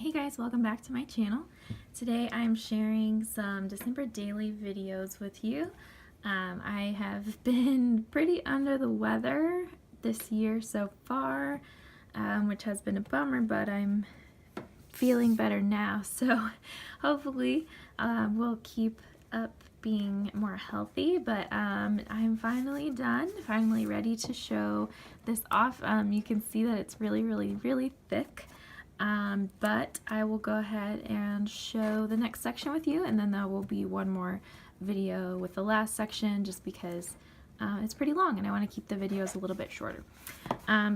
Hey guys, welcome back to my channel. Today I'm sharing some December daily videos with you. I have been pretty under the weather this year so far, which has been a bummer, but I'm feeling better now, so hopefully we'll keep up being more healthy. But I'm finally done, finally ready to show this off. You can see that it's really thick. But I will go ahead and show the next section with you, and then there will be one more video with the last section just because it's pretty long and I want to keep the videos a little bit shorter.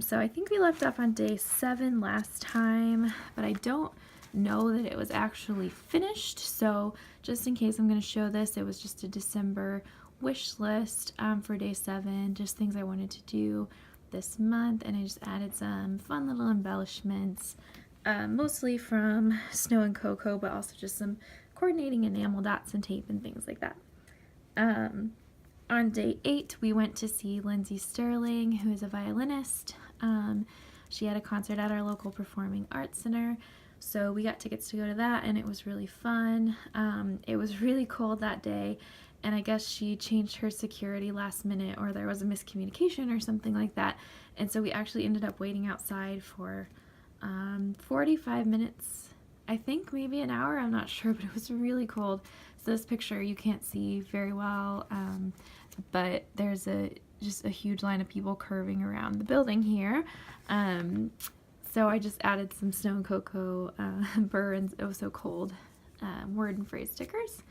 So I think we left off on day 7 last time, but I don't know that it was actually finished, so just in case I'm going to show this, it was just a December wish list for day 7, just things I wanted to do this month, and I just added some fun little embellishments. Mostly from Snow and Cocoa, but also just some coordinating enamel dots and tape and things like that. On day 8, we went to see Lindsay Sterling, who is a violinist. She had a concert at our local performing arts center, so we got tickets to go to that, and it was really fun. It was really cold that day, and I guess she changed her security last minute, or there was a miscommunication or something like that, and so we actually ended up waiting outside for 45 minutes, I think, maybe an hour, I'm not sure, but it was really cold. So this picture you can't see very well, but there's just a huge line of people curving around the building here. So I just added some Snow and Cocoa Burr and Oh So Cold word and phrase stickers,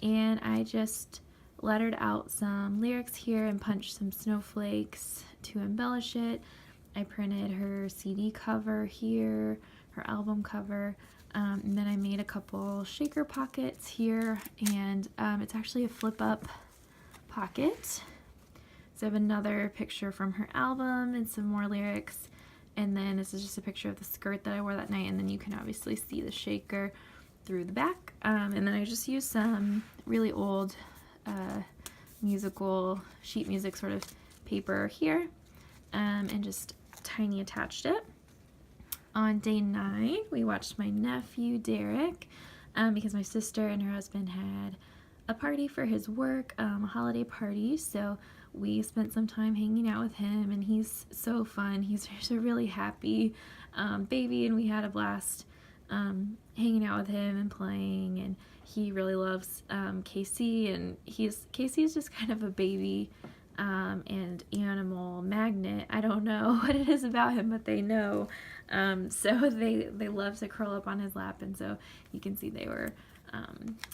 and I just lettered out some lyrics here and punched some snowflakes to embellish it. I printed her CD cover here, her album cover, and then I made a couple shaker pockets here, and it's actually a flip-up pocket. So I have another picture from her album and some more lyrics, and then this is just a picture of the skirt that I wore that night, and then you can obviously see the shaker through the back. And then I just used some really old musical sheet music sort of paper here, and just tiny attached it. On day 9, we watched my nephew Derek because my sister and her husband had a party for his work, a holiday party, so we spent some time hanging out with him, and he's so fun. He's just a really happy baby, and we had a blast hanging out with him and playing, and he really loves Casey, and Casey is just kind of a baby and animal magnet. I don't know what it is about him, but they know. So they love to curl up on his lap, and so you can see they were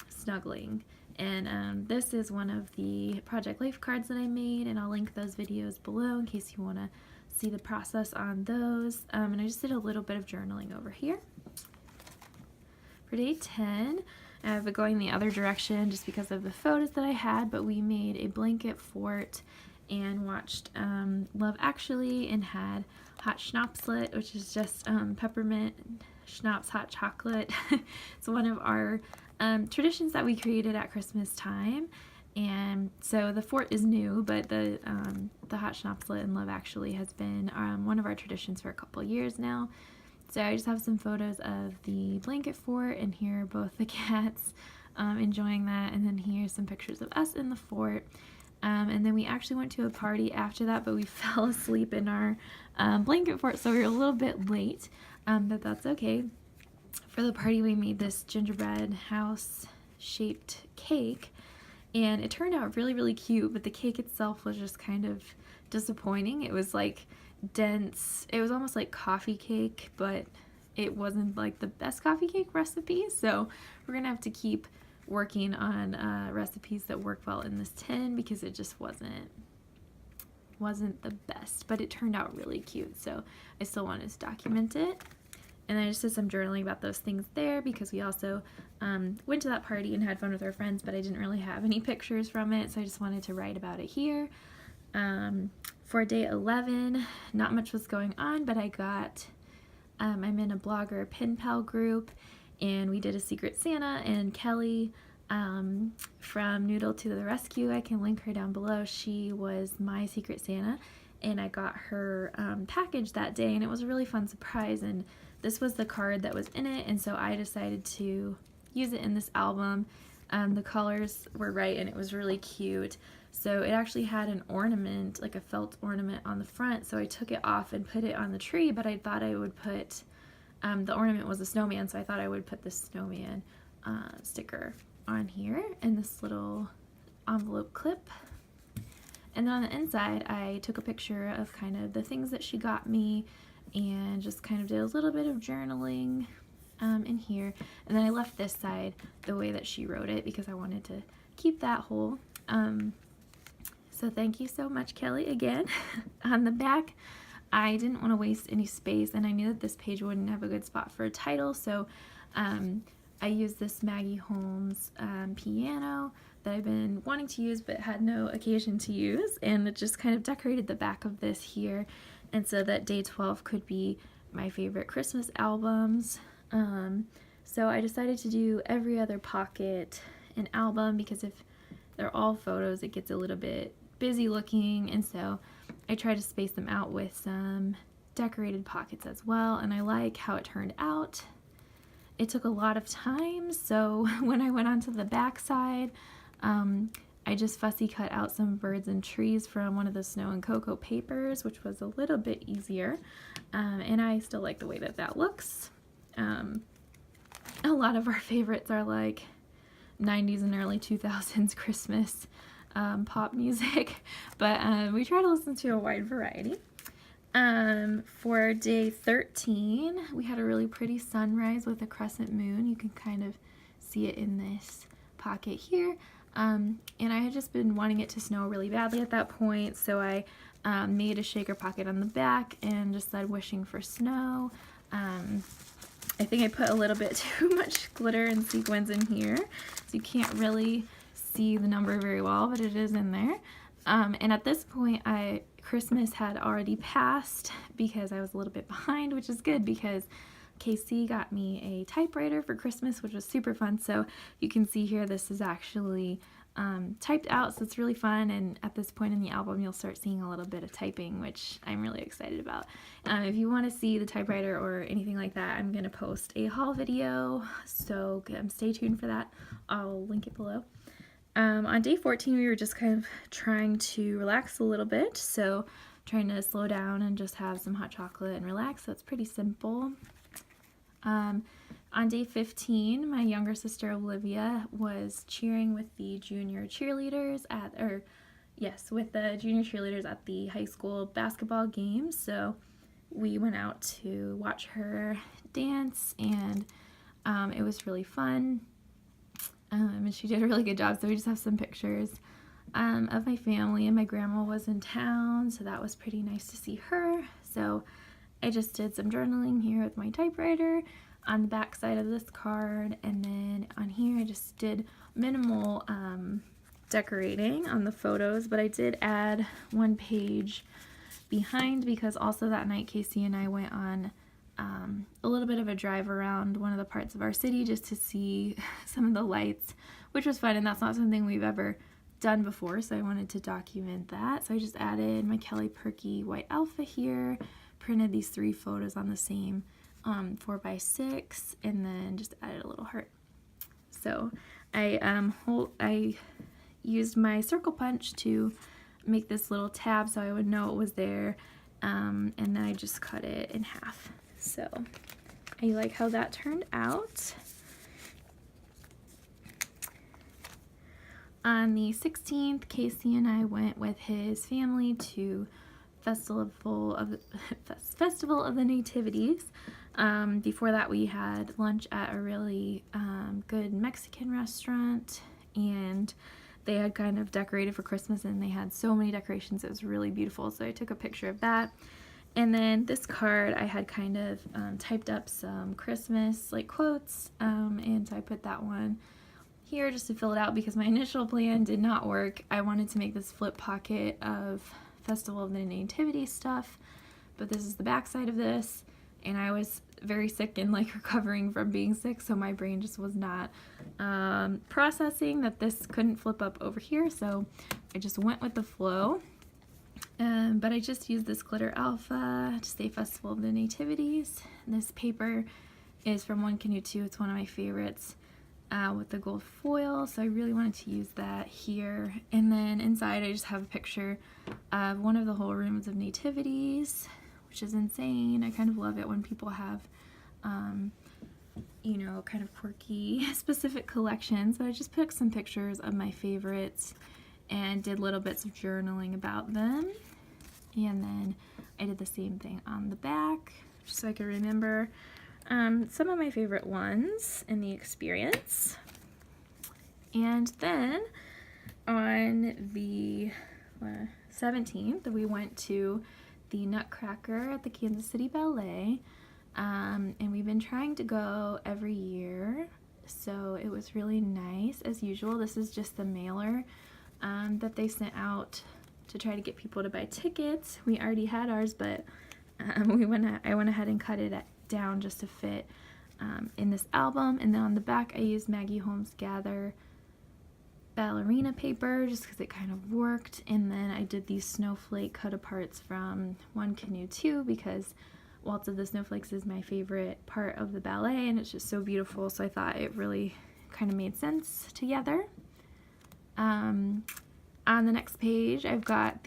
snuggling. And this is one of the Project Life cards that I made, and I'll link those videos below in case you want to see the process on those. And I just did a little bit of journaling over here. For day 10, I've been going the other direction just because of the photos that I had, but we made a blanket fort and watched Love Actually and had hot schnapslet, which is just peppermint schnapps hot chocolate. It's one of our traditions that we created at Christmas time, and so the fort is new, but the hot schnapslet and Love Actually has been one of our traditions for a couple years now. So I just have some photos of the blanket fort, and here are both the cats enjoying that, and then here's some pictures of us in the fort. And then we actually went to a party after that, but we fell asleep in our blanket fort, so we were a little bit late, but that's okay. For the party, we made this gingerbread house shaped cake, and it turned out really cute, but the cake itself was just kind of disappointing. It was like dense. It was almost like coffee cake, but it wasn't like the best coffee cake recipe, so we're gonna have to keep working on recipes that work well in this tin, because it just wasn't the best, but it turned out really cute, so I still wanted to document it. And I just did some journaling about those things there, because we also went to that party and had fun with our friends, but I didn't really have any pictures from it, so I just wanted to write about it here. For day 11, not much was going on, but I got, I'm in a blogger pen pal group, and we did a Secret Santa, and Kelly from Noodle to the Rescue. I can link her down below. She was my Secret Santa, and I got her package that day, and it was a really fun surprise, and this was the card that was in it, and so I decided to use it in this album. The colors were right, and it was really cute. So it actually had an ornament, like a felt ornament on the front, so I took it off and put it on the tree, but I thought I would put, the ornament was a snowman, so I thought I would put the snowman sticker on here in this little envelope clip. And then on the inside, I took a picture of kind of the things that she got me and just kind of did a little bit of journaling in here. And then I left this side the way that she wrote it because I wanted to keep that whole. So thank you so much, Kelly, again. On the back, I didn't want to waste any space, and I knew that this page wouldn't have a good spot for a title, so I used this Maggie Holmes piano that I've been wanting to use but had no occasion to use, and it just kind of decorated the back of this here, and so that day 12 could be my favorite Christmas albums. So I decided to do every other pocket an album, because if they're all photos it gets a little bit busy looking, and so I try to space them out with some decorated pockets as well, and I like how it turned out. It took a lot of time, so when I went onto the back side, I just fussy cut out some birds and trees from one of the Snow and Cocoa papers, which was a little bit easier, and I still like the way that that looks. A lot of our favorites are like 90s and early 2000s Christmas pop music, but we try to listen to a wide variety. For day 13, we had a really pretty sunrise with a crescent moon. You can kind of see it in this pocket here. And I had just been wanting it to snow really badly at that point, so I made a shaker pocket on the back and just said wishing for snow. I think I put a little bit too much glitter and sequins in here, so you can't really see the number very well, but it is in there. And at this point, Christmas had already passed because I was a little bit behind, which is good because KC got me a typewriter for Christmas, which was super fun. So you can see here this is actually typed out, so it's really fun, and at this point in the album you'll start seeing a little bit of typing, which I'm really excited about. If you want to see the typewriter or anything like that, I'm going to post a haul video, so stay tuned for that. I'll link it below. On day 14 we were just kind of trying to relax a little bit, so trying to slow down and just have some hot chocolate and relax, so it's pretty simple. On day 15, my younger sister Olivia was cheering with the junior cheerleaders at the high school basketball game, so we went out to watch her dance, and it was really fun. And she did a really good job, so we just have some pictures of my family, and my grandma was in town, so that was pretty nice to see her. So I just did some journaling here with my typewriter on the back side of this card, and then on here I just did minimal decorating on the photos, but I did add one page behind because also that night Casey and I went on a little bit of a drive around one of the parts of our city just to see some of the lights, which was fun, and that's not something we've ever done before, so I wanted to document that. So I just added my Kelly Purkey white alpha here, printed these 3 photos on the same 4x6, and then just added a little heart. So I used my circle punch to make this little tab so I would know it was there, and then I just cut it in half. So I like how that turned out. On the 16th, Casey and I went with his family to Festival of the Nativities. Before that, we had lunch at a really good Mexican restaurant, and they had kind of decorated for Christmas, and they had so many decorations. It was really beautiful, so I took a picture of that. And then this card, I had kind of typed up some Christmas like quotes, and so I put that one here just to fill it out because my initial plan did not work. I wanted to make this flip pocket of Festival of the Nativity stuff, but this is the back side of this, and I was very sick and like recovering from being sick, so my brain just was not processing that this couldn't flip up over here, so I just went with the flow. But I just used this glitter alpha to say Festival of the Nativities. This paper is from One Canoe 2. It's one of my favorites with the gold foil, so I really wanted to use that here. And then inside I just have a picture of one of the whole rooms of nativities, which is insane. I kind of love it when people have you know, kind of quirky specific collections. So I just picked some pictures of my favorites and did little bits of journaling about them. And then I did the same thing on the back, just so I could remember some of my favorite ones in the experience. And then on the 17th, we went to the Nutcracker at the Kansas City Ballet, and we've been trying to go every year, so it was really nice. As usual, this is just the mailer that they sent out to try to get people to buy tickets. We already had ours, but I went ahead and cut it down just to fit in this album. And then on the back I used Maggie Holmes Gather ballerina paper just because it kind of worked. And then I did these snowflake cut aparts from One Canoe 2 because Waltz of the Snowflakes is my favorite part of the ballet, and it's just so beautiful, so I thought it really kind of made sense together. On the next page I've got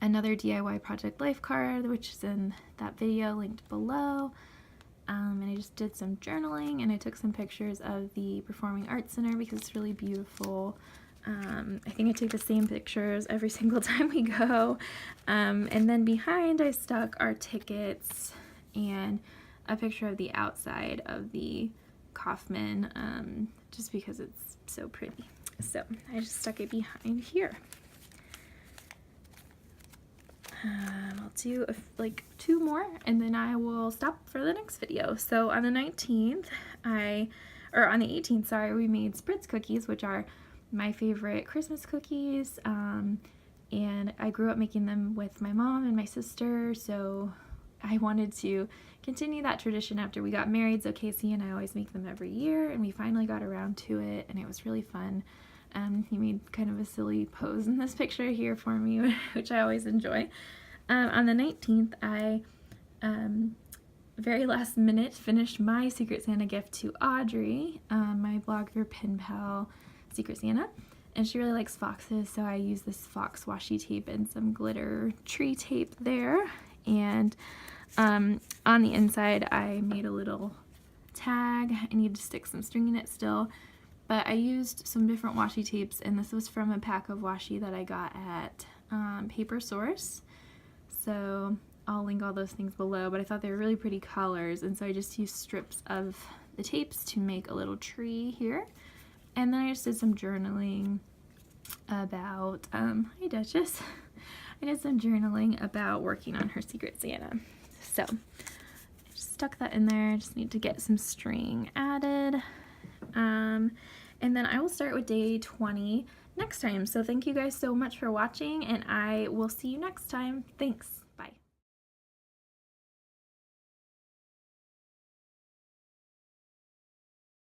another DIY project life card, which is in that video linked below, and I just did some journaling, and I took some pictures of the Performing Arts Center because it's really beautiful. I think I take the same pictures every single time we go, and then behind I stuck our tickets and a picture of the outside of the Kaufman, just because it's so pretty. So I just stuck it behind here. I'll do like 2 more and then I will stop for the next video. So on the 19th, on the 18th, sorry, we made Spritz cookies, which are my favorite Christmas cookies, and I grew up making them with my mom and my sister, so I wanted to continue that tradition after we got married. So Casey and I always make them every year, and we finally got around to it, and it was really fun. He made kind of a silly pose in this picture here for me, which I always enjoy. On the 19th, I very last minute finished my Secret Santa gift to Audrey, my blogger pen pal Secret Santa, and she really likes foxes, so I used this fox washi tape and some glitter tree tape there. And on the inside I made a little tag. I need to stick some string in it still, but I used some different washi tapes, and this was from a pack of washi that I got at PaperSource, so I'll link all those things below, but I thought they were really pretty colors, and so I just used strips of the tapes to make a little tree here. And then I just did some journaling about, hi Duchess, I did some journaling about working on her Secret Santa. So I just stuck that in there. I just need to get some string added. And then I will start with day 20 next time. So thank you guys so much for watching, and I will see you next time. Thanks.